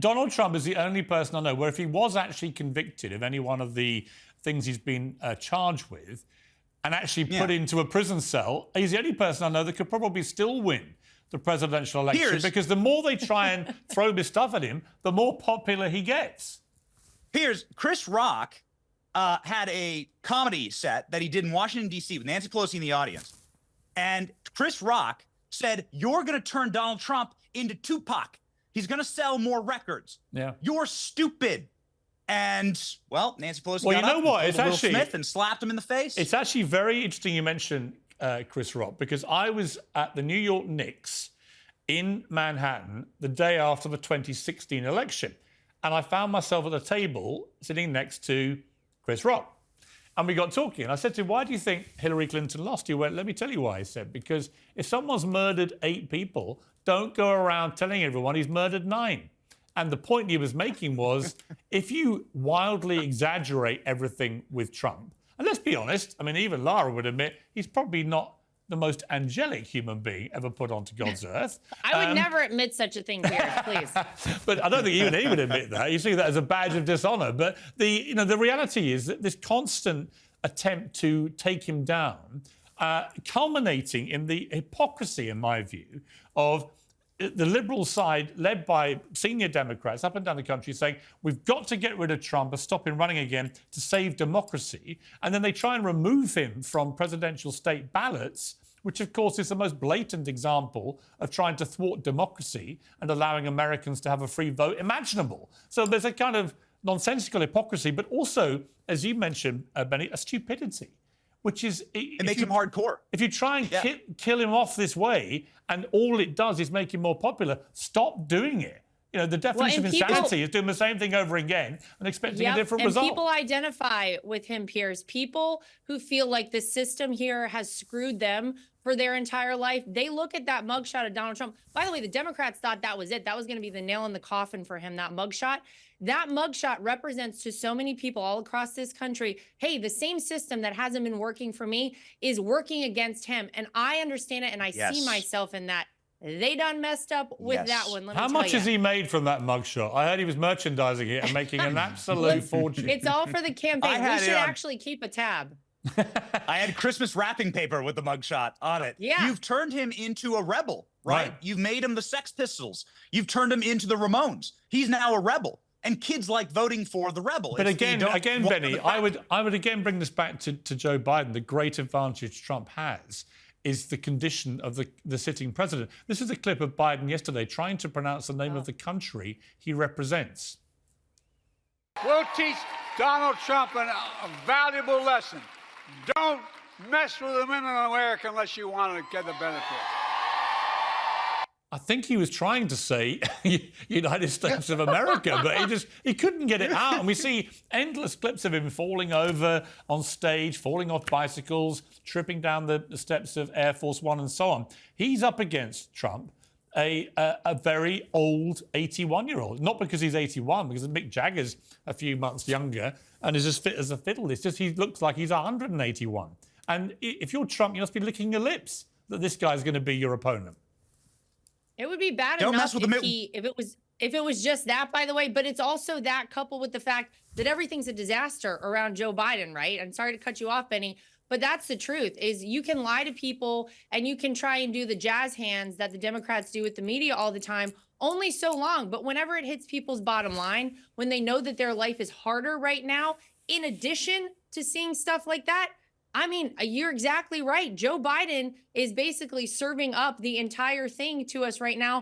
Donald Trump is the only person I know where if he was actually convicted of any one of the things he's been charged with and actually put into a prison cell, he's the only person I know that could probably still win the presidential election because the more they try and throw this stuff at him, the more popular he gets. Piers, Chris Rock had a comedy set that he did in Washington, D.C. with Nancy Pelosi in the audience. And Chris Rock said, "You're going to turn Donald Trump into Tupac. He's going to sell more records. Yeah. You're stupid." And, well, Nancy Pelosi got up what? It's Will Smith and slapped him in the face. It's actually very interesting you mentioned Chris Rock, because I was at the New York Knicks in Manhattan the day after the 2016 election. And I found myself at the table sitting next to Chris Rock. And we got talking. And I said to him, "Why do you think Hillary Clinton lost?" He went, "Let me tell you why," he said, "because if someone's murdered 8 people, don't go around telling everyone he's murdered 9. And the point he was making was, if you wildly exaggerate everything with Trump, and let's be honest, I mean, even Lara would admit he's probably not the most angelic human being ever put onto God's earth. I would never admit such a thing, Piers, please. But I don't think even he would admit that. You see that as a badge of dishonor. But the reality is that this constant attempt to take him down, culminating in the hypocrisy, in my view, of the liberal side, led by senior Democrats up and down the country, saying we've got to get rid of Trump and stop him running again to save democracy. And then they try and remove him from presidential state ballots, which, of course, is the most blatant example of trying to thwart democracy and allowing Americans to have a free vote imaginable. So there's a kind of nonsensical hypocrisy, but also, as you mentioned, Benny, a stupidity. Which is... It makes him hardcore. If you try and kill him off this way and all it does is make him more popular, stop doing it. You know, the definition of insanity is doing the same thing over again and expecting a different result. And people identify with him, Piers. People who feel like the system here has screwed them for their entire life, they look at that mugshot of Donald Trump. By the way, the Democrats thought that was it. That was going to be the nail in the coffin for him, that mugshot. That mugshot represents to so many people all across this country, hey, the same system that hasn't been working for me is working against him. And I understand it, and I see myself in that. They done messed up with that one. How much has he made from that mugshot? I heard he was merchandising it and making an absolute fortune. It's all for the campaign. We should actually keep a tab. I had Christmas wrapping paper with the mugshot on it. Yeah. You've turned him into a rebel, right? You've made him the Sex Pistols. You've turned him into the Ramones. He's now a rebel. And kids like voting for the rebel. But again, Benny, I would again bring this back to Joe Biden. The great advantage Trump has is the condition of the sitting president. This is a clip of Biden yesterday trying to pronounce the name of the country he represents. We'll teach Donald Trump a valuable lesson. Don't mess with the women in America unless you want to get the benefit. I think he was trying to say United States of America, but he couldn't get it out. And we see endless clips of him falling over on stage, falling off bicycles, tripping down the steps of Air Force One and so on. He's up against Trump, a very old 81-year-old. Not because he's 81, because Mick Jagger's a few months younger and is as fit as a fiddle. It's just he looks like he's 181. And if you're Trump, you must be licking your lips that this guy's going to be your opponent. It would be bad enough if it was just that, by the way, but it's also that coupled with the fact that everything's a disaster around Joe Biden, right? I'm sorry to cut you off, Benny, but that's the truth, is you can lie to people and you can try and do the jazz hands that the Democrats do with the media all the time, only so long. But whenever it hits people's bottom line, when they know that their life is harder right now, in addition to seeing stuff like that, I mean, you're exactly right. Joe Biden is basically serving up the entire thing to us right now